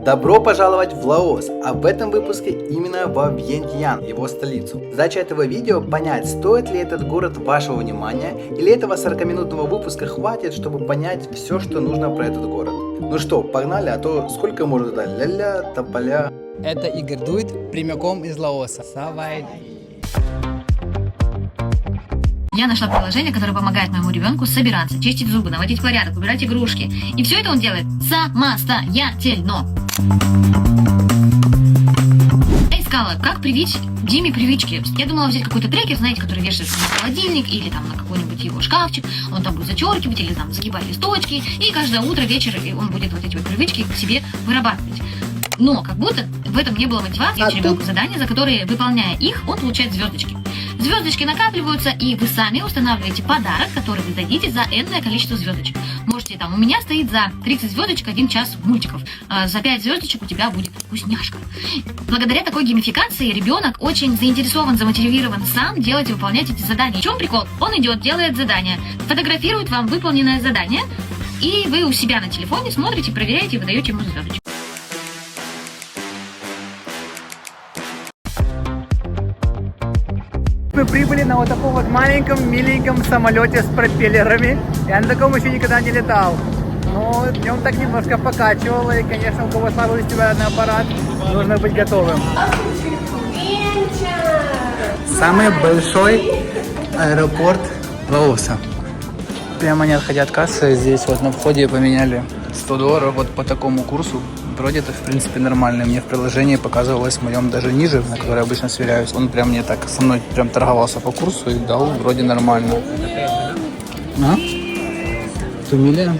Добро пожаловать в Лаос, а в этом выпуске именно во Вьентьян, его столицу. Задача этого видео понять, стоит ли этот город вашего внимания, или этого 40-минутного выпуска хватит, чтобы понять все, что нужно про этот город. Ну что, погнали, а то сколько можно дать ля-ля, тополя. Это Игорь Дует прямиком из Лаоса. Савай. Я нашла приложение, которое помогает моему ребенку собираться, чистить зубы, наводить порядок, убирать игрушки. И все это он делает самостоятельно. Я искала, как привить Диме привычки. Я думала взять какой-то трекер, знаете, который вешается на холодильник или там на какой-нибудь его шкафчик. Он там будет зачеркивать или там загибать листочки. И каждое утро, вечер он будет вот эти вот привычки к себе вырабатывать. Но как будто в этом не было мотивации ребенку задания, за которые, выполняя их, он получает звездочки. Звездочки накапливаются, и вы сами устанавливаете подарок, который вы дадите за энное количество звездочек. Можете там, у меня стоит за 30 звездочек 1 час мультиков, за 5 звездочек у тебя будет вкусняшка. Благодаря такой геймификации ребенок очень заинтересован, замотивирован сам делать и выполнять эти задания. В чем прикол? Он идет, делает задание, фотографирует вам выполненное задание, и вы у себя на телефоне смотрите, проверяете и выдаете ему звездочки. Мы прибыли на вот таком вот маленьком, миленьком самолете с пропеллерами. Я на таком еще никогда не летал. Но днем так немножко покачивало. И, конечно, у кого слабый вестибулярный аппарат, нужно быть готовым. Самый большой аэропорт Лаоса. Прямо не отходя от кассы, здесь вот на входе поменяли $100 вот по такому курсу. Вроде это, в принципе, нормально. Мне в приложении показывалось моем даже ниже, на которое я обычно сверяюсь. Он прям мне так со мной прям торговался по курсу и дал вроде нормально. А? Тумилия?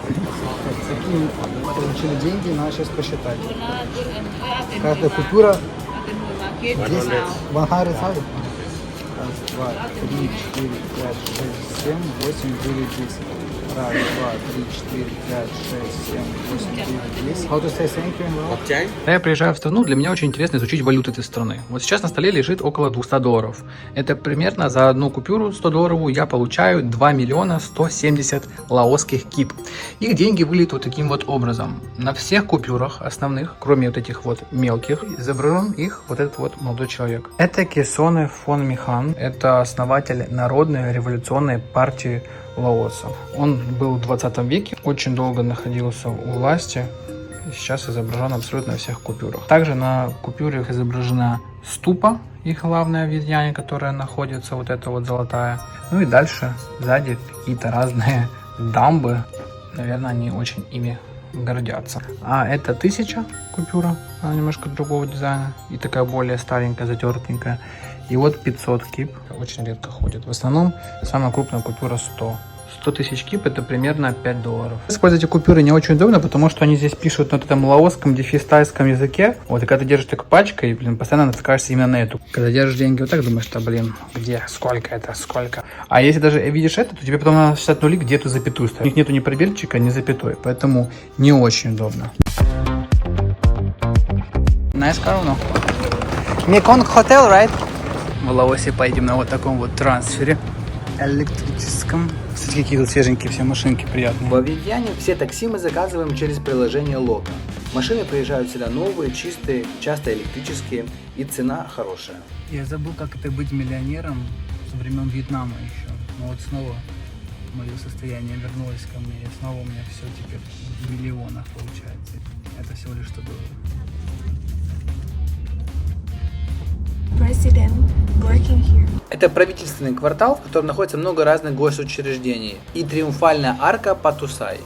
Такие получили деньги, надо сейчас посчитать. Каждая купюра 10 100. Раз, два, три, 4, 5, 6, 7, 8, 9, 10. Раз, два, три, 4, 5, 6, 7, 8, 9, 10. How to say thank you in Laos? Когда я приезжаю в страну, для меня очень интересно изучить валюту этой страны. Вот сейчас на столе лежит около $200. Это примерно за одну купюру $100 я получаю 2 170 лаосских кип. Их деньги выглядят вот таким вот образом. На всех купюрах основных, кроме вот этих вот мелких, изображен их вот этот вот молодой человек. Это Кесоне Фонмихан. Это основатель Народной революционной партии Лаоса. Он был в 20 веке, очень долго находился у власти и сейчас изображен абсолютно на всех купюрах. Также на купюрах изображена ступа, их главная в Вьентьяне, которая находится, вот эта вот золотая. Ну и дальше сзади какие-то разные дамбы. Наверное, они очень ими гордятся. А это 1000 купюра, она немножко другого дизайна и такая более старенькая, затертенькая. И вот 500 кип, очень редко ходит. В основном самая крупная купюра 100. 100 тысяч кип это примерно $5. Использовать эти купюры не очень удобно, потому что они здесь пишут на этом лаосском, дефис-тайском языке. Вот, и когда ты держишь так пачкой, постоянно натыкаешься именно на эту. Когда держишь деньги вот так, думаешь, что, где, сколько это, сколько. А если даже видишь это, то тебе потом надо считать нули, где эту запятую ставить. У них нету ни пробельчика, ни запятой, поэтому не очень удобно. Nice car, no? Mekong Hotel, right? В Лаосе поедем на вот таком вот трансфере электрическом. Кстати, какие вот свеженькие все машинки, приятные. Во Вьентьяне все такси мы заказываем через приложение Лока. Машины приезжают сюда новые, чистые, часто электрические, и цена хорошая. Я забыл, как это быть миллионером со времен Вьетнама еще. Но вот снова мое состояние вернулось ко мне, и снова у меня все теперь в миллионах получается. Это всего лишь $100. Это правительственный квартал, в котором находится много разных госучреждений, и триумфальная арка Патусай.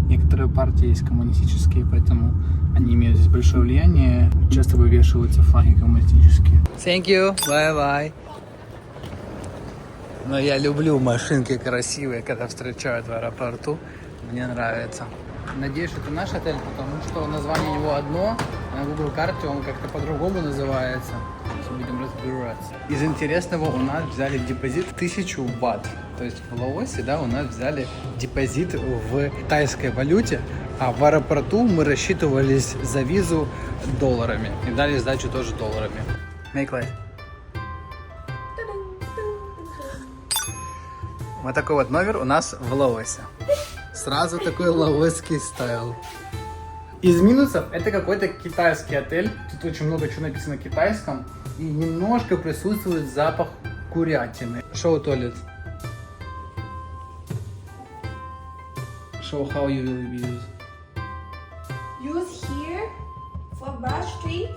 Некоторые партии есть коммунистические, поэтому они имеют здесь большое влияние. Часто вывешиваются флаги коммунистические. Thank you, bye-bye. Но я люблю машинки красивые, когда встречают в аэропорту. Мне нравится. Надеюсь, что это наш отель, потому что название у него одно, на Google карте он как-то по-другому называется. Сейчас будем разбираться. Из интересного у нас взяли депозит 1000 бат. То есть в Лаосе, да, у нас взяли депозит в тайской валюте, а в аэропорту мы рассчитывались за визу долларами. И дали сдачу тоже долларами. Make light. Вот такой вот номер у нас в Лаосе. Сразу такой лаосский стайл. Из минусов это какой-то китайский отель. Тут очень много чего написано на китайском. И немножко присутствует запах курятины. Show toilet. Show how you will use. Use here for brush teeth,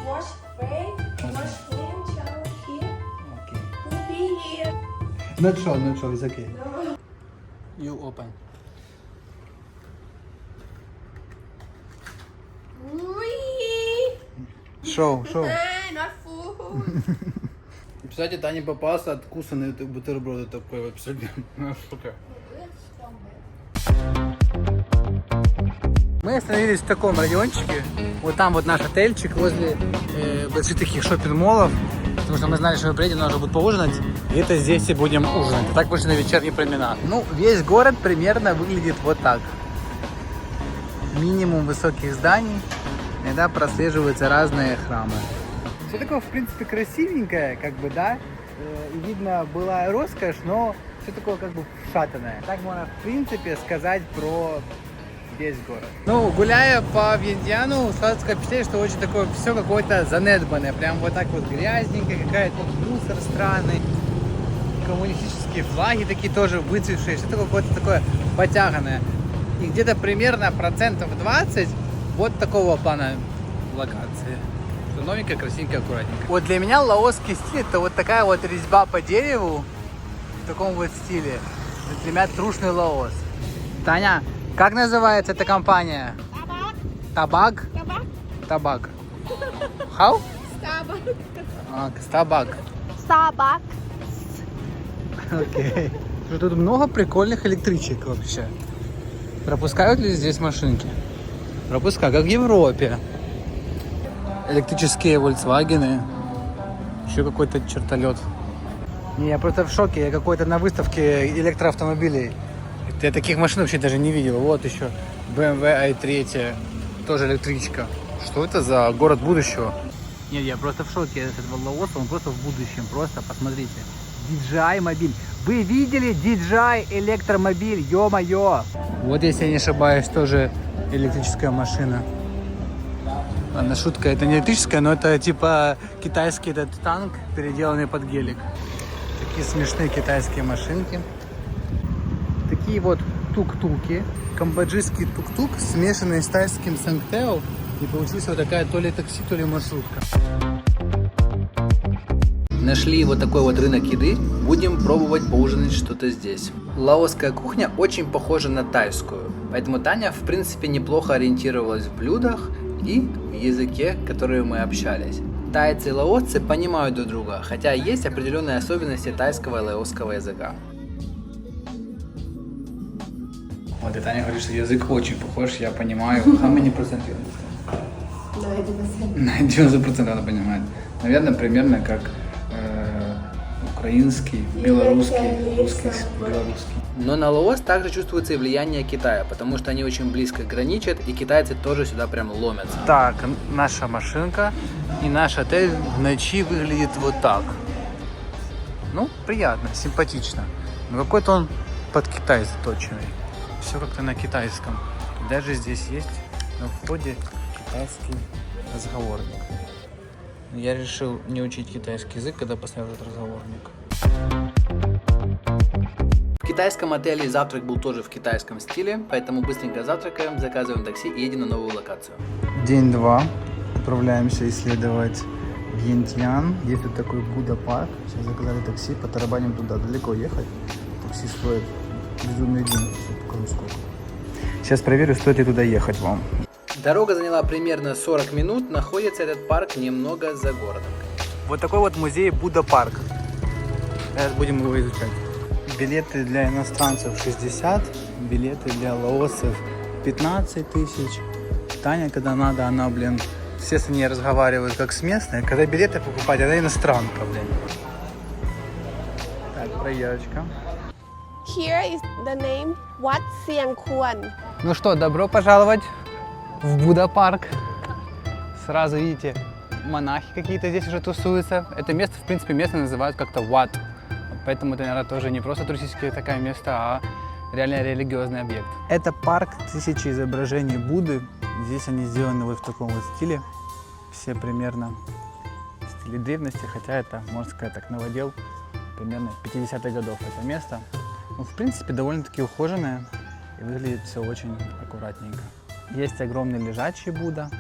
wash face, wash hands, shower here, Okay. poopy here. Not show, it's okay. No. You open. Wee. Show. Not food. Кстати, Тане попался откусанный бутерброд такой вот сегодня. Мы остановились в таком райончике. Вот там вот наш отельчик возле больших таких шоппинг-моллов. Потому что мы знали, что мы приедем, нужно будет поужинать. И это здесь и будем ужинать. И так вышли на вечерний променад. Ну, весь город примерно выглядит вот так. Минимум высоких зданий. Иногда прослеживаются разные храмы. Все такое, в принципе, красивенькое, как бы, да. И видно, была роскошь, но все такое, как бы, шатанное. Так можно, в принципе, сказать про весь город. Ну, гуляя по Вьентьяну, сразу такое впечатление, что очень такое все какое-то занедбанное. Прям вот так вот грязненькое, какая-то мусор странный. Коммунистические флаги такие тоже выцветшие. Все такое какое-то такое потяганное. И где-то примерно 20% вот такого плана локации. Новенькая, красивенькая, аккуратненькая. Вот для меня лаосский стиль это вот такая вот резьба по дереву в таком вот стиле. Для меня трушный Лаос. Таня, как называется эта компания? Табак. Табак. How? Табак. Starbucks. Окей. Тут много прикольных электричек вообще. Пропускают ли здесь машинки? Пропускают, как в Европе. Электрические Volkswagen, еще какой-то чертолет. Не, я просто в шоке, я какой-то на выставке электроавтомобилей. Я таких машин вообще даже не видел. Вот еще BMW i3, тоже электричка. Что это за город будущего? Нет, я просто в шоке. Этот Лаос, он просто в будущем. Просто посмотрите. DJI мобиль. Вы видели DJI электромобиль? Ё-моё! Вот, если я не ошибаюсь, тоже электрическая машина. Ладно, шутка, это не электрическая, но это типа китайский этот танк, переделанный под гелик. Такие смешные китайские машинки. Такие вот тук-туки. Камбоджийский тук-тук, смешанный с тайским сангтео. И получилась вот такая то ли такси, то ли маршрутка. Нашли вот такой вот рынок еды. Будем пробовать поужинать что-то здесь. Лаосская кухня очень похожа на тайскую. Поэтому Таня, в принципе, неплохо ориентировалась в блюдах и в языке, которым мы общались. Тайцы и лаосцы понимают друг друга, хотя есть определенные особенности тайского и лаосского языка. Вот и Таня говорит, что язык очень похож, я понимаю. How many percent you understand? 90% она понимает. Наверное, примерно как украинский, белорусский, русский, белорусский. Но на Лаос также чувствуется и влияние Китая, потому что они очень близко граничат, и китайцы тоже сюда прям ломятся. Так, наша машинка и наш отель в ночи выглядит вот так. Ну, приятно, симпатично. Но какой-то он под Китай заточенный. Все как-то на китайском. Даже здесь есть на входе китайский разговорник. Я решил не учить китайский язык, когда посмотрел этот разговорник. В китайском отеле завтрак был тоже в китайском стиле, поэтому быстренько завтракаем, заказываем такси и едем на новую локацию. День 2. Отправляемся исследовать Вьентьян. Есть тут такой Будда-парк. Сейчас заказали такси, потарабаним туда. Далеко ехать. Такси стоит безумный день. Сейчас проверю, стоит ли туда ехать вам. Дорога заняла примерно 40 минут. Находится этот парк немного за городом. Вот такой вот музей Будда-парк. Сейчас будем его изучать. Билеты для иностранцев 60, билеты для лаосцев 15 тысяч. Таня, когда надо, она, все с ней разговаривают как с местной. Когда билеты покупать, она иностранка, Так, проверочка. Here is the name Wat Siang Kuan. Ну что, добро пожаловать в Будда-парк. Сразу видите, монахи какие-то здесь уже тусуются. Это место, в принципе, местные называют как-то Wat. Поэтому это, наверное, тоже не просто туристическое такое место, а реально религиозный объект. Это парк 1000 изображений Будды. Здесь они сделаны вот в таком вот стиле. Все примерно в стиле древности, хотя это, можно сказать так, новодел примерно 50-х годов это место. Ну, в принципе, довольно-таки ухоженное и выглядит все очень аккуратненько. Есть огромный лежачий Будда.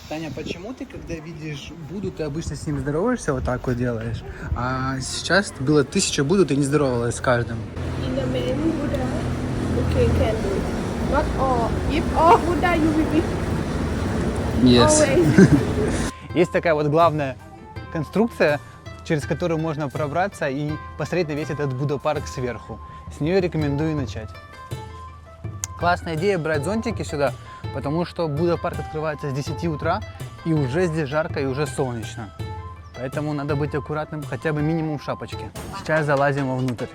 Таня, почему ты, когда видишь Будду, ты обычно с ним здороваешься, вот так вот делаешь, а сейчас было 1000 Будду, ты не здоровалась с каждым? In the main Buddha, okay, can do it. Not all. If all Buddha, you will be always. Есть такая вот главная конструкция, через которую можно пробраться и посмотреть на весь этот Будда-парк сверху. С нее рекомендую начать. Классная идея брать зонтики сюда, потому что Будда-парк открывается с 10 утра, и уже здесь жарко, и уже солнечно. Поэтому надо быть аккуратным, хотя бы минимум в шапочке. Сейчас залазим вовнутрь.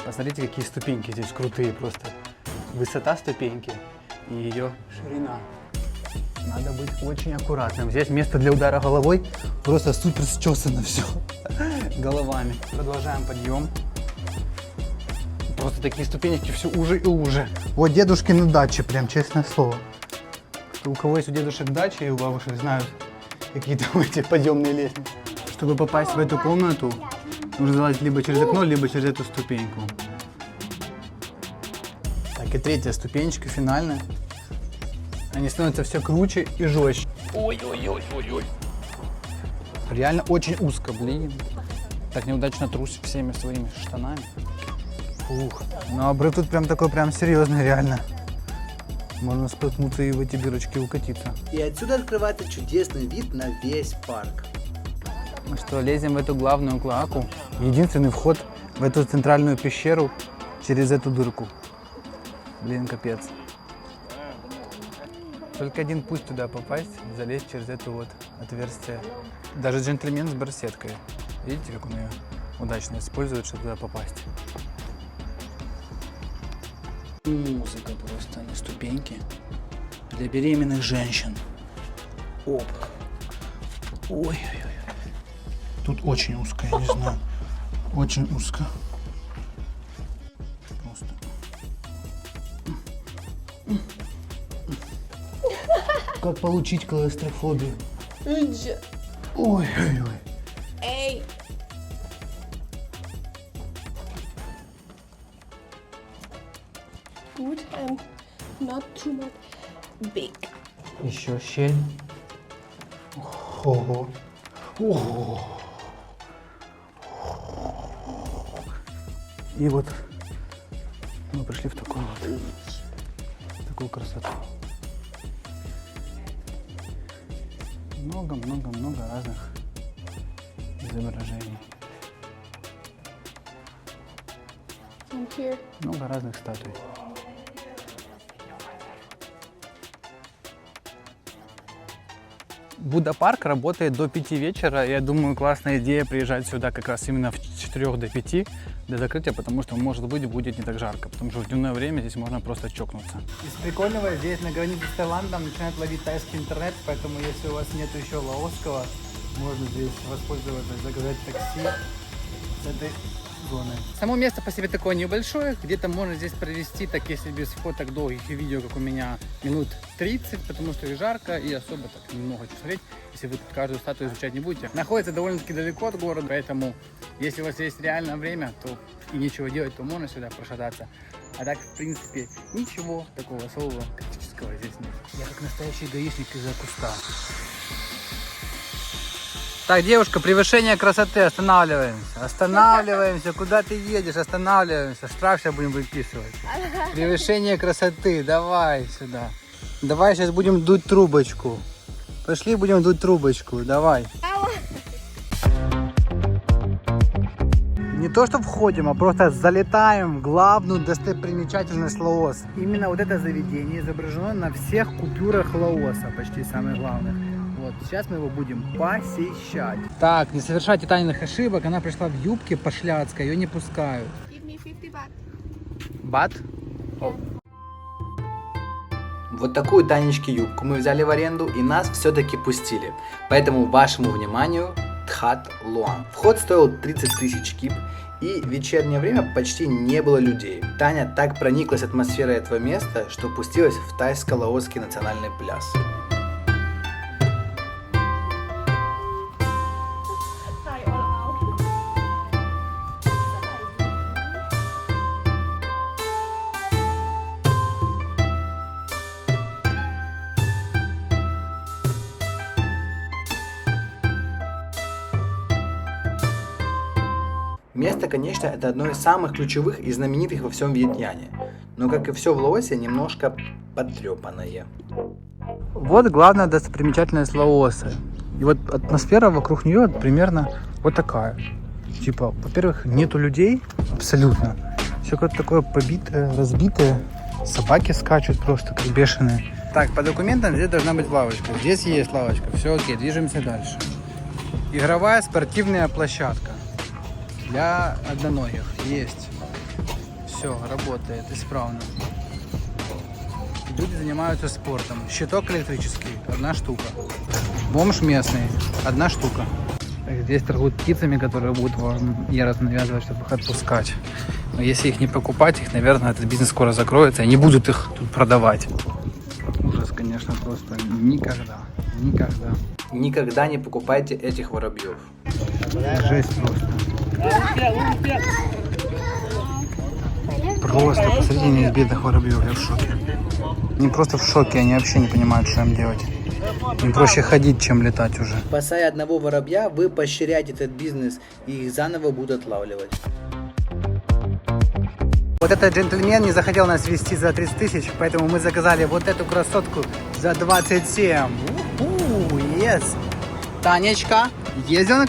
Посмотрите, какие ступеньки здесь крутые просто. Высота ступеньки и ее ширина. Надо быть очень аккуратным. Здесь место для удара головой просто супер счесано все головами. Продолжаем подъем. Просто такие ступенечки все уже и уже. Вот дедушки на даче, прям честное слово. У кого есть у дедушек дачи и у бабушек знают какие-то эти подъемные лестницы. Чтобы попасть в эту комнату, нужно залазить либо через окно, либо через эту ступеньку. Так, и третья ступенечка, финальная. Они становятся все круче и жестче. Ой-ой-ой-ой-ой. Реально очень узко, блин. Так неудачно трусь всеми своими штанами. Фух. Ну обрыв тут прям такой прям серьезный, реально. Можно споткнуться и в эти дырочки укатиться. И отсюда открывается чудесный вид на весь парк. Ну что, лезем в эту главную клоаку. Единственный вход в эту центральную пещеру через эту дырку. Блин, капец. Только один путь туда попасть, залезть через это вот отверстие. Даже джентльмен с барсеткой. Видите, как он ее удачно использует, чтобы туда попасть. Музыка просто, не ступеньки. Для беременных женщин. Оп. Ой-ой-ой. Тут очень узко, я не знаю. Очень узко. Просто. Как получить клаустрофобию? Ой-ой-ой. Hey. Good and not too much big. Еще щель. Ого. Ого. И вот мы пришли в такую вот, такую красоту. Много-много-много разных изображений. From here. Много разных статуй. Будда-парк работает до 5 вечера. Я думаю, классная идея приезжать сюда как раз именно с 4 до 5 до закрытия, потому что, может быть, будет не так жарко. Потому что в дневное время здесь можно просто чокнуться. Из прикольного, здесь на границе с Таиландом начинает ловить тайский интернет, поэтому если у вас нет еще лаосского, можно здесь воспользоваться, заказать такси с этой зоны. Само место по себе такое небольшое, где-то можно здесь провести, так если без фоток долгих и видео, как у меня, минут 30, потому что и жарко, и особо так немного смотреть, если вы тут каждую статую изучать не будете. Находится довольно-таки далеко от города, поэтому если у вас есть реальное время, то и нечего делать, то можно сюда прошататься. А так, в принципе, ничего такого особого критического здесь нет. Я как настоящий гаишник из-за куста. Так, девушка, превышение красоты, останавливаемся. Останавливаемся, куда ты едешь, останавливаемся. Штраф сейчас будем выписывать. Превышение красоты, давай сюда. Давай сейчас будем дуть трубочку. Пошли, будем дуть трубочку, давай. Не то, что входим, а просто залетаем в главную достопримечательность Лаоса. Именно вот это заведение изображено на всех купюрах Лаоса, почти самых главных. Вот, сейчас мы его будем посещать. Так, не совершайте тайных ошибок. Она пришла в юбке пошляцкой, ее не пускают. Give me 50 baht. Бат? Вот такую Танечки юбку мы взяли в аренду и нас все-таки пустили. Поэтому вашему вниманию Тхат Луан. Вход стоил 30 тысяч кип, и в вечернее время почти не было людей. Таня так прониклась атмосферой этого места, что пустилась в тайско-лаосский национальный пляс. Место, конечно, это одно из самых ключевых и знаменитых во всем Вьетнаме, но, как и все в Лаосе, немножко потрепанное. Вот главная достопримечательность Лаоса. И вот атмосфера вокруг нее примерно вот такая. Типа, во-первых, нету людей абсолютно. Все как-то такое побитое, разбитое. Собаки скачут просто как бешеные. Так, по документам здесь должна быть лавочка. Здесь есть лавочка. Все окей, движемся дальше. Игровая спортивная площадка. Для одноногих есть. Все, работает исправно. Люди занимаются спортом. Щиток электрический, 1 штука. Бомж местный, 1 штука. Здесь торгуют птицами, которые будут вам яростно навязывать, чтобы их отпускать. Но если их не покупать, их, наверное, этот бизнес скоро закроется, и не будут их тут продавать. Ужас, конечно, просто никогда. Никогда не покупайте этих воробьев. Жесть просто. Просто посредине из бедных воробьев, я в шоке. Они просто в шоке, они вообще не понимают, что им делать. Им проще ходить, чем летать уже. Спасая одного воробья, вы поощряете этот бизнес, и их заново будут отлавливать. Вот этот джентльмен не захотел нас везти за 30 тысяч, поэтому мы заказали вот эту красотку за 27. Yes. Танечка, ездила на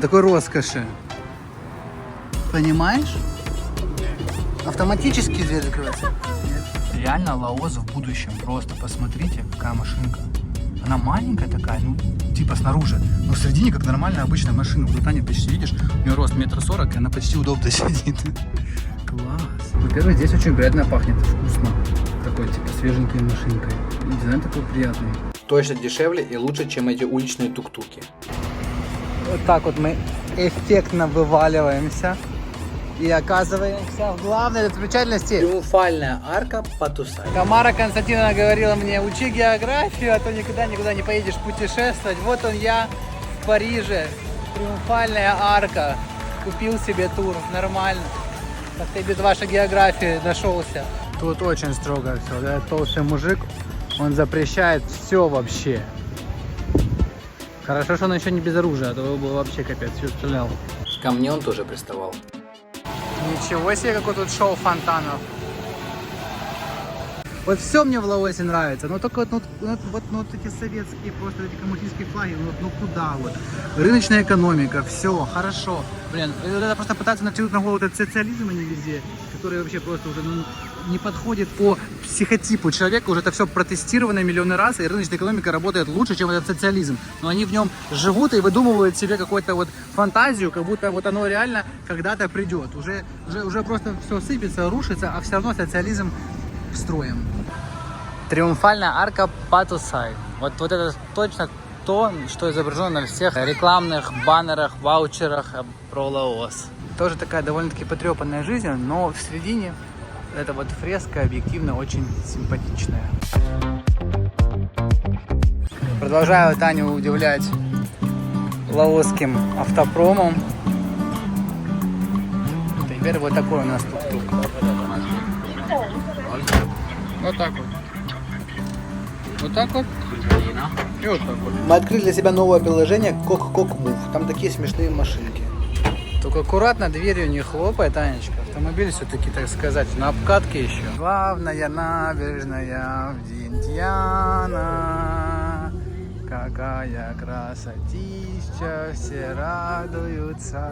такой роскоши? Понимаешь? Автоматически дверь закрывается. Реально Лаос в будущем. Просто посмотрите, какая машинка. Она маленькая такая, ну, типа снаружи, но в середине как нормальная обычная машина. Вот Таня почти, видишь, у нее рост 1,40 м, и она почти удобно сидит. Класс. Во-первых, здесь очень приятно пахнет, вкусно. Такой, типа, свеженькой машинкой. Дизайн такой приятный. Точно дешевле и лучше, чем эти уличные тук-туки. Вот так вот мы эффектно вываливаемся и оказываемся в главной достопримечательности. Триумфальная арка Патусай. Тамара Константиновна говорила мне: учи географию, а то никуда не поедешь путешествовать. Вот он я в Париже. Триумфальная арка. Купил себе тур, нормально. Как-то без вашей географии нашелся. Тут очень строго все. Да? Толстый мужик, он запрещает все вообще. Хорошо, что он еще не без оружия, а то было вообще капец, все стрелял. Ко мне он тоже приставал. Ничего себе, какое тут шоу фонтанов. Вот все мне в Лаосе нравится, но только вот эти советские, просто эти коммунистические флаги, ну куда вот. Рыночная экономика, все, хорошо. Блин, это просто пытаться натянуть на голову этот социализм, они везде, который вообще просто уже не подходит по психотипу человека, уже это все протестировано миллионы раз, и рыночная экономика работает лучше, чем этот социализм. Но они в нем живут и выдумывают себе какую-то вот фантазию, как будто вот оно реально когда-то придет. Уже просто все сыпется, рушится, а все равно социализм строим. Триумфальная арка Патусай. Вот это точно то, что изображено на всех рекламных баннерах, ваучерах про Лаос. Тоже такая довольно-таки потрепанная жизнь, но в середине эта вот фреска объективно очень симпатичная. Продолжаю Таню удивлять лаосским автопромом. Теперь вот такой у нас тук-тук. Вот так вот. Вот так вот. И вот так вот. Мы открыли для себя новое приложение Кок-Кок Мув. Там такие смешные машинки. Только аккуратно дверью не хлопай, Танечка. Автомобиль все-таки, так сказать, на обкатке еще. Главная набережная в Вьентьяна. Какая красотища, все радуются.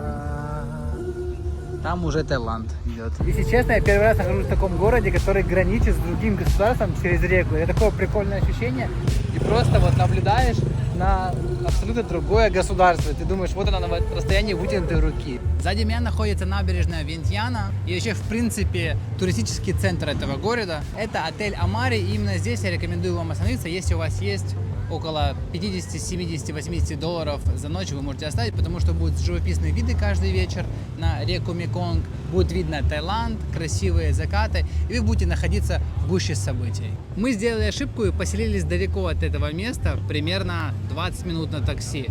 Там уже Таиланд идет. Если честно, я первый раз нахожусь в таком городе, который граничит с другим государством через реку. Это такое прикольное ощущение. И просто вот наблюдаешь на абсолютно другое государство. Ты думаешь, вот оно на расстоянии вытянутой руки. Сзади меня находится набережная Вьентьяна. И вообще, в принципе, туристический центр этого города. Это отель Амари. И именно здесь я рекомендую вам остановиться, если у вас есть около 50, 70, 80 долларов за ночь вы можете оставить, потому что будут живописные виды каждый вечер на реку Меконг, будет видно Таиланд, красивые закаты, и вы будете находиться в гуще событий. Мы сделали ошибку и поселились далеко от этого места, примерно 20 минут на такси.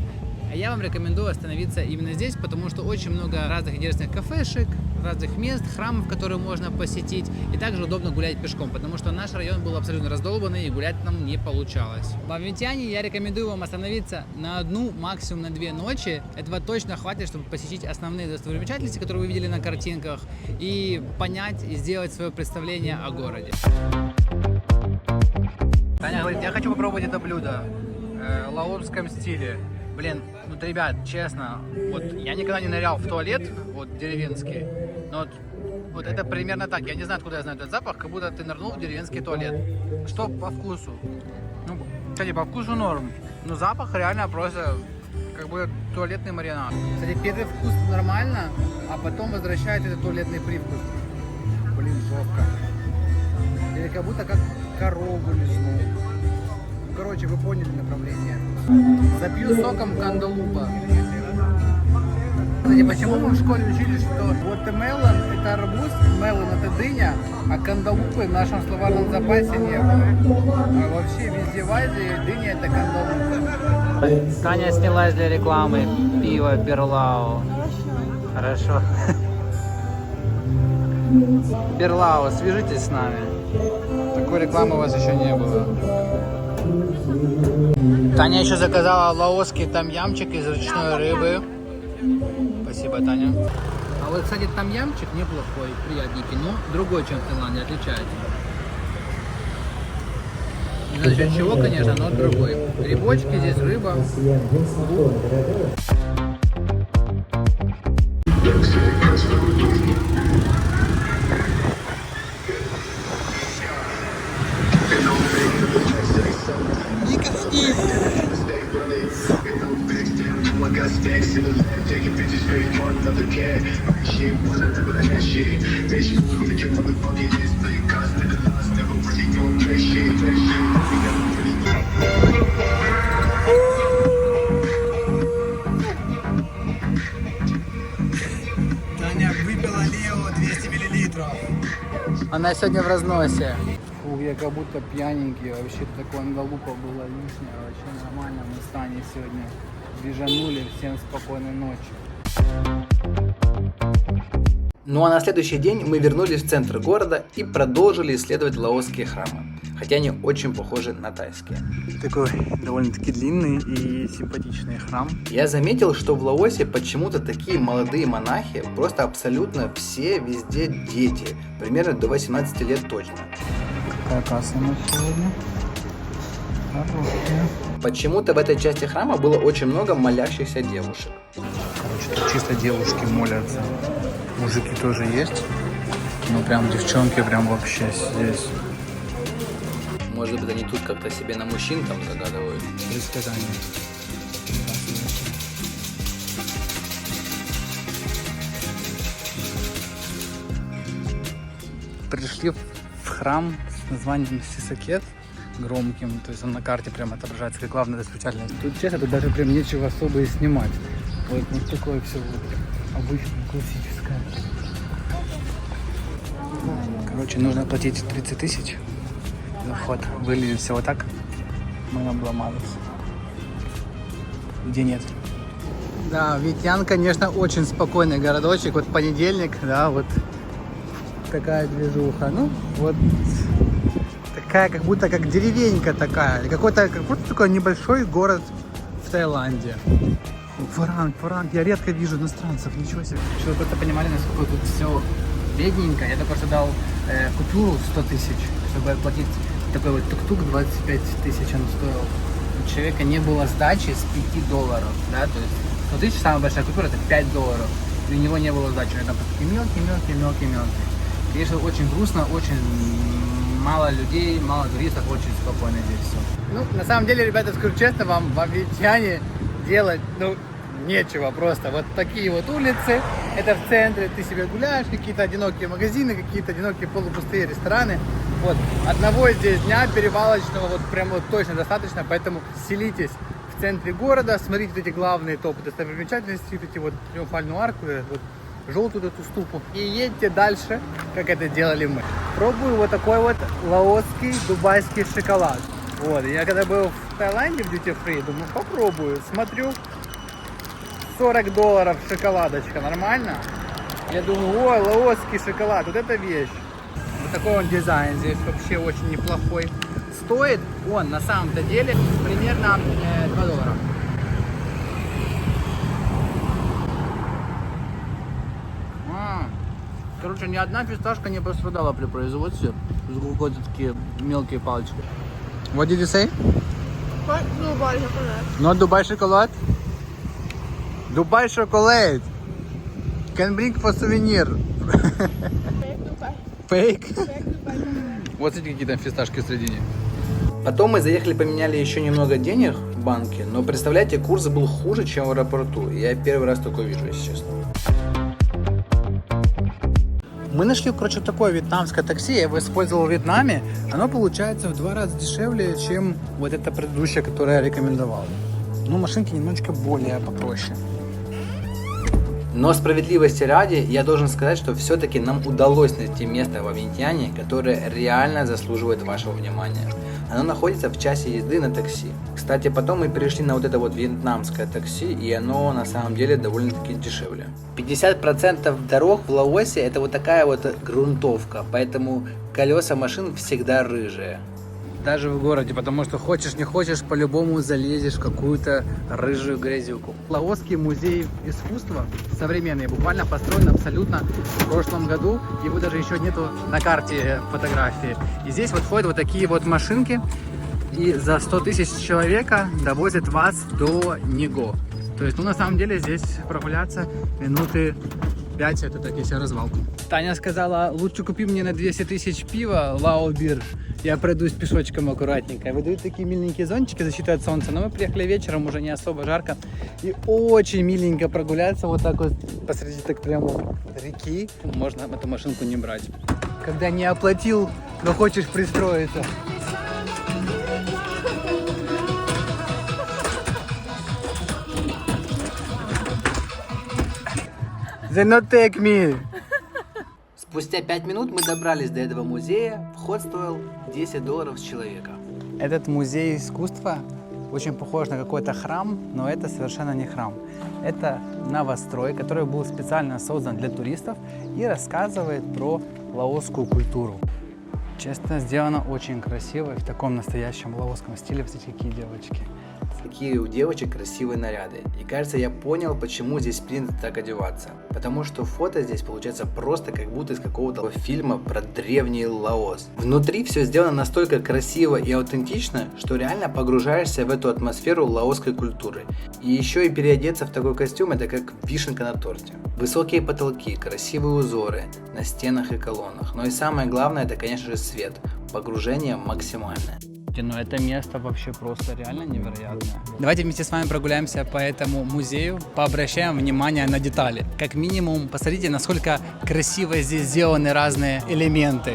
А я вам рекомендую остановиться именно здесь, потому что очень много разных интересных кафешек, разных мест, храмов, которые можно посетить, и также удобно гулять пешком, потому что наш район был абсолютно раздолбанный и гулять нам не получалось. В Вьентьяне я рекомендую вам остановиться на одну, максимум на 2 ночи. Этого точно хватит, чтобы посетить основные достопримечательности, которые вы видели на картинках, и понять и сделать свое представление о городе. Таня говорит, я хочу попробовать это блюдо в лаосском стиле. Блин, ну, ребят, честно, вот я никогда не нырял в туалет, вот, деревенский, но вот это примерно так. Я не знаю, откуда я знаю этот запах, как будто ты нырнул в деревенский туалет. Что по вкусу? Ну, кстати, по вкусу норм, но запах реально просто как бы туалетный маринад. Кстати, первый вкус нормально, а потом возвращает этот туалетный привкус. Блин, жестко. Или как будто как корову лизнул. Короче, вы поняли направление. Запью соком кандалупа. Кстати, почему мы в школе учили, что watermelon это арбуз, melon это дыня, а кандалупы в нашем словарном запасе не было. А вообще везде в Азии дыня это кандалупа. Таня снялась для рекламы пива Берлау. Хорошо. Берлау, свяжитесь с нами. Такой рекламы у вас еще не было. Таня еще заказала лаосский там-ямчик из речной рыбы. Спасибо, Таня. А вот, кстати, там-ямчик неплохой, приятненький, но другой, чем в Таиланде, отличается. Не знаю, за счет чего, конечно, но другой. Грибочки здесь, рыба, лук. Таня выпила Лео 200 мл. Она сегодня в разносе. Фу, я как будто пьяненький. Вообще такое андалупа было лишнее. Вообще нормально. Мы с Таней сегодня бежанули. Всем спокойной ночи. Ну а на следующий день мы вернулись в центр города и продолжили исследовать лаосские храмы, хотя они очень похожи на тайские. Такой довольно-таки длинный и симпатичный храм. Я заметил, что в Лаосе почему-то такие молодые монахи, просто абсолютно все везде дети, примерно до 18 лет точно. Какая касса у нас сегодня? Хорошая. Почему-то в этой части храма было очень много молящихся девушек. Короче, тут чисто девушки молятся. Мужики тоже есть. Ну прям девчонки прям вообще здесь. Может быть, они тут как-то себе на мужчин там загадывают. Предсказания. Пришли в храм с названием Сисакет, громким, то есть он на карте прям отображается как главная достопримечательность. Тут честно, тут даже прям нечего особо и снимать. Вот такое все вот обычное, классическое. Короче, нужно платить 30 тысяч за вход. Выглядит все вот так. Мы обломались. Где нет? Да, Вьентьян, конечно, очень спокойный городочек. Вот понедельник, да, вот такая движуха. Ну, вот такая, как будто как деревенька такая. Какой-то, как будто такой небольшой город в Таиланде. Фаранг, я редко вижу иностранцев, ничего себе. Чтобы вы просто понимали, насколько тут все бедненько. Я только что дал купюру 100 тысяч, чтобы оплатить такой вот тук-тук, 25 тысяч он стоил. У человека не было сдачи с 5 долларов, да, то есть 100 тысяч, самая большая купюра, это 5 долларов. И у него не было сдачи, это такие мелкие. Конечно, очень грустно, очень мало людей, мало туристов, очень спокойно здесь все. Ну, на самом деле, ребята, скажу честно вам, во Вьентьяне делать, ну, нечего просто. Вот такие вот улицы, это в центре, ты себе гуляешь, какие-то одинокие магазины, какие-то одинокие полупустые рестораны. Вот, одного здесь дня перевалочного вот прям вот точно достаточно, поэтому селитесь в центре города, смотрите эти главные топы достопримечательности, вот эти вот Триумфальную арку, вот желтую эту ступу, и едьте дальше, как это делали мы. Пробую вот такой вот лаосский дубайский шоколад. Вот, я когда был в Таиланде в Duty Free, думаю, попробую, смотрю, $40 шоколадочка, нормально? Я думаю, ой, лаосский шоколад, вот это вещь. Вот такой он дизайн здесь вообще очень неплохой. Стоит он на самом-то деле примерно $2. Короче, ни одна фисташка не пострадала при производстве. Какие-то такие мелкие палочки. What did you say? What Dubai chocolate? Not Dubai chocolate? Dubai chocolate. Can bring for souvenir. Fake Dubai. Fake? Fake Dubai chocolate. Вот эти какие там фисташки в середине. Потом мы заехали, поменяли еще немного денег в банке, но представляете, курс был хуже, чем в аэропорту. Я первый раз такое вижу, если честно. Мы нашли, короче, такое вьетнамское такси, я его использовал в Вьетнаме. Оно получается в 2 раза дешевле, чем вот это предыдущее, которое я рекомендовал. Ну, машинки немножечко более попроще. Но справедливости ради, я должен сказать, что все-таки нам удалось найти место во Вьентьяне, которое реально заслуживает вашего внимания. Оно находится в часе езды на такси. Кстати, потом мы перешли на вот это вот вьетнамское такси, и оно на самом деле довольно-таки дешевле. 50% дорог в Лаосе это вот такая вот грунтовка, поэтому колеса машин всегда рыжие. Даже в городе, потому что хочешь не хочешь, по-любому залезешь в какую-то рыжую грязюку. Лаосский музей искусства современный, буквально построен абсолютно в прошлом году. Его даже еще нету на карте фотографии. И здесь вот ходят вот такие вот машинки. И за 100 тысяч человека довозят вас до Ниго. То есть, ну на самом деле здесь прогуляться минуты 5, это так если развалку. Таня сказала, лучше купи мне на 200 тысяч пива Лао Бир. Я пройдусь пешочком аккуратненько. Выдают такие миленькие зонтики защиты от солнца. Но мы приехали вечером, уже не особо жарко. И очень миленько прогуляться вот так вот посреди так прямо реки. Можно эту машинку не брать. Когда не оплатил, но хочешь пристроиться. They not take me. Спустя 5 минут мы добрались до этого музея. Вход стоил $10 с человека. Этот музей искусства очень похож на какой-то храм, но это совершенно не храм. Это новострой, который был специально создан для туристов и рассказывает про лаосскую культуру. Честно, сделано очень красиво и в таком настоящем лаосском стиле. Смотрите, какие девочки. Какие у девочек красивые наряды. И кажется, я понял, почему здесь принято так одеваться. Потому что фото здесь получается просто как будто из какого-то фильма про древний Лаос. Внутри все сделано настолько красиво и аутентично, что реально погружаешься в эту атмосферу лаосской культуры. И еще и переодеться в такой костюм это как вишенка на торте. Высокие потолки, красивые узоры на стенах и колоннах. Но и самое главное это, конечно же, свет. Погружение максимальное. Но это место вообще просто реально невероятное. Давайте вместе с вами прогуляемся по этому музею, пообращаем внимание на детали. Как минимум, посмотрите, насколько красиво здесь сделаны разные элементы.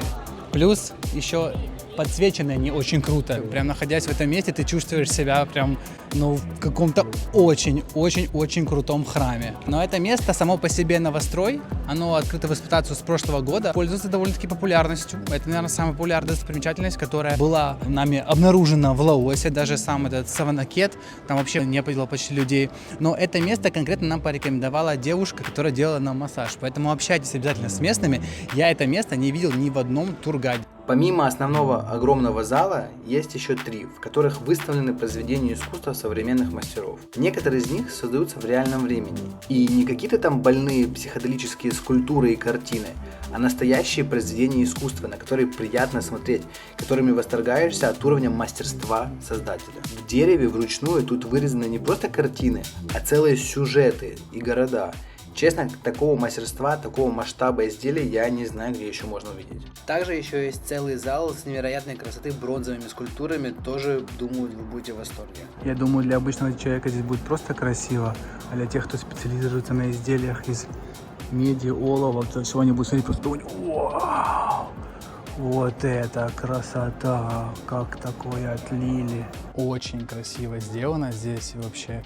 Плюс еще подсвечены они очень круто. Прям находясь в этом месте, ты чувствуешь себя прям, ну, в каком-то очень-очень-очень крутом храме. Но это место само по себе новострой, оно открыто в эксплуатацию с прошлого года, пользуется довольно-таки популярностью. Это, наверное, самая популярная достопримечательность, которая была нами обнаружена в Лаосе. Даже сам этот Саванакет, там вообще не было почти людей. Но это место конкретно нам порекомендовала девушка, которая делала нам массаж. Поэтому общайтесь обязательно с местными. Я это место не видел ни в одном тургайде. Помимо основного огромного зала, есть еще 3, в которых выставлены произведения искусства современных мастеров. Некоторые из них создаются в реальном времени. И не какие-то там больные психоделические скульптуры и картины, а настоящие произведения искусства, на которые приятно смотреть, которыми восторгаешься от уровня мастерства создателя. В дереве вручную тут вырезаны не просто картины, а целые сюжеты и города. Честно, такого мастерства, такого масштаба изделий я не знаю, где еще можно увидеть. Также еще есть целый зал с невероятной красоты бронзовыми скульптурами, тоже, думаю, вы будете в восторге. Я думаю, для обычного человека здесь будет просто красиво, а для тех, кто специализируется на изделиях из меди, олова, то всего они будут смотреть просто: вау! Вот это красота! Как такое отлили! Очень красиво сделано здесь, вообще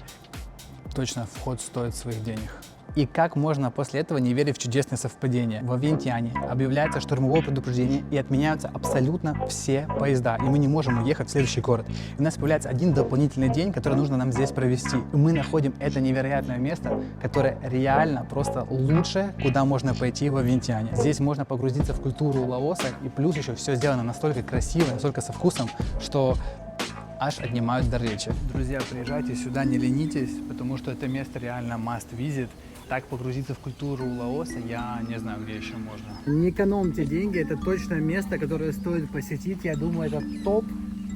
точно вход стоит своих денег. И как можно после этого не верить в чудесные совпадения? Во Вьентьяне объявляется штормовое предупреждение и отменяются абсолютно все поезда. И мы не можем уехать в следующий город. И у нас появляется один дополнительный день, который нужно нам здесь провести. И мы находим это невероятное место, которое реально просто лучшее, куда можно пойти во Вьентьяне. Здесь можно погрузиться в культуру Лаоса, и плюс еще все сделано настолько красиво, настолько со вкусом, что аж отнимают дар речи. Друзья, приезжайте сюда, не ленитесь, потому что это место реально must visit. Так погрузиться в культуру Лаоса я не знаю, где еще можно. Не экономьте деньги, это точно место, которое стоит посетить. Я думаю, это топ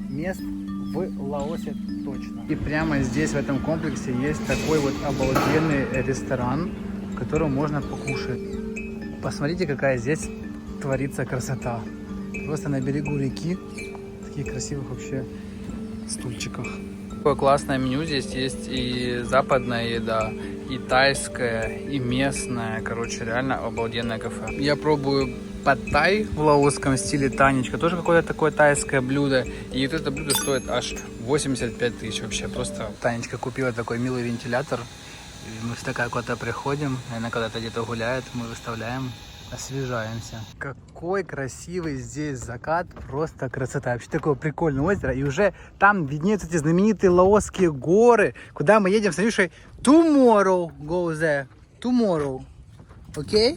мест в Лаосе точно. И прямо здесь, в этом комплексе, есть такой вот обалденный ресторан, в котором можно покушать. Посмотрите, какая здесь творится красота. Просто на берегу реки, в таких красивых вообще стульчиках. Такое классное меню, здесь есть и западная еда, и тайская, и местная. Короче, реально обалденное кафе. Я пробую пад-тай в лаосском стиле, танечка, тоже какое-то такое тайское блюдо. И вот это блюдо стоит аж 85 тысяч вообще. Просто Танечка купила такой милый вентилятор. И мы всегда куда-то приходим, она когда-то где-то гуляет, мы выставляем, освежаемся. Какой красивый здесь закат, просто красота. Вообще такое прикольное озеро. И уже там виднеются эти знаменитые лаосские горы, куда мы едем с Анюшей tomorrow. Go there. Tomorrow. Окей?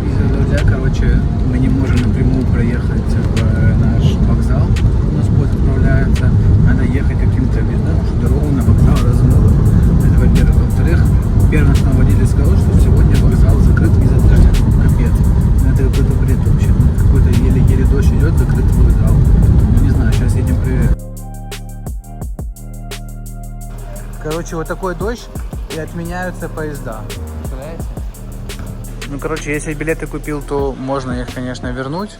Из-за дождя, короче, мы не можем напрямую проехать в наш вокзал. У нас поезд отправляется. Надо ехать каким-то видом, что дорогу на вокзал размыло. Это, во-первых. Во-вторых, первый наш водитель сказал, что сегодня вокзал закрыт из-за дождя. Капец. Это какой-то бред вообще. Какой-то еле-еле дождь идет, закрыт вокзал. Ну не знаю, сейчас едем проверять. Короче, вот такой дождь, и отменяются поезда. Представляете? Ну, короче, если билеты купил, то можно их, конечно, вернуть.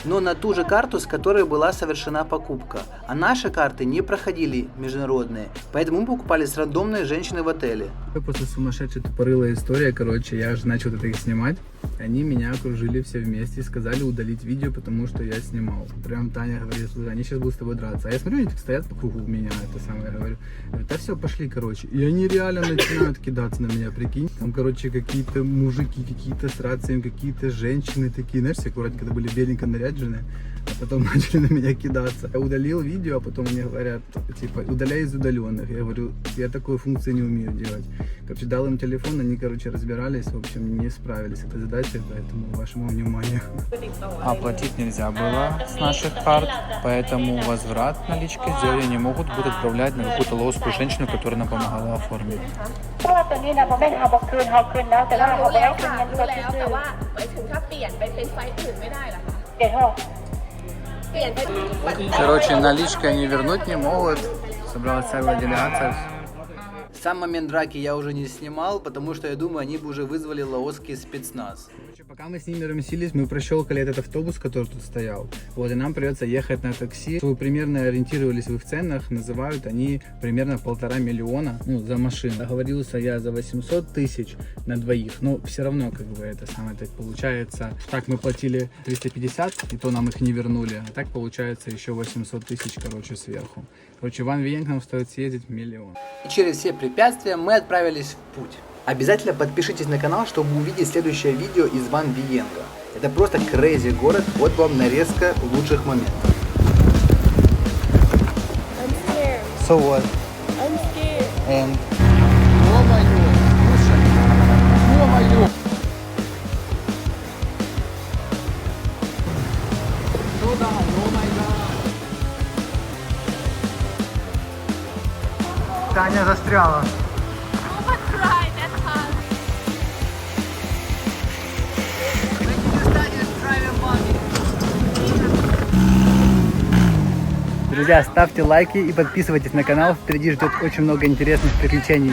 Но на ту же карту, с которой была совершена покупка. А наши карты не проходили международные, поэтому мы покупали с рандомной женщиной в отеле. Это просто сумасшедшая тупорылая история, короче, я уже начал это их снимать. Они меня окружили все вместе и сказали удалить видео, потому что я снимал. Прям Таня говорит: слушай, они сейчас будут с тобой драться. А я смотрю, они так стоят по кругу меня, это самое, я говорю: да все, пошли, короче. И они реально начинают кидаться на меня, прикинь. Там, короче, какие-то мужики, какие-то с рациями, какие-то женщины такие, знаешь, все аккуратненько, когда были беленько наряжены, а потом начали на меня кидаться. Я удалил видео, а потом мне говорят, типа, удаляй из удаленных. Я говорю: я такую функцию не умею делать. Короче, дал им телефон, они, короче, разбирались, в общем, не справились с этой задачей, поэтому вашему вниманию. Оплатить нельзя было с наших карт, поэтому возврат налички сделали не могут, будут отправлять на какую-то лаосскую женщину, которая нам помогала оформить. Короче, наличкой они вернуть не могут, собралась целая делегация. Сам момент драки я уже не снимал, потому что я думаю, они бы уже вызвали лаосский спецназ. Пока мы с ними рамсились, мы прощелкали этот автобус, который тут стоял. Вот, и нам придется ехать на такси. Чтобы примерно ориентировались в их ценах, называют они примерно 1,5 миллиона, за машину. Договорился я за 800 тысяч на двоих, но все равно, как бы, это самое так получается. Так мы платили 350, и то нам их не вернули. А так получается еще 800 тысяч, короче, сверху. Короче, Ван Виенг нам стоит съездить 1 миллион. И через все препятствия мы отправились в путь. Обязательно подпишитесь на канал, чтобы увидеть следующее видео из Ван Виенга. Это просто crazy город, вот вам нарезка лучших моментов. I'm scared. So what? I'm scared. And... Ё-моё, слушай, ё-моё. Ну да, о май гад. Таня застряла. Друзья, ставьте лайки и подписывайтесь на канал. Впереди ждет очень много интересных приключений.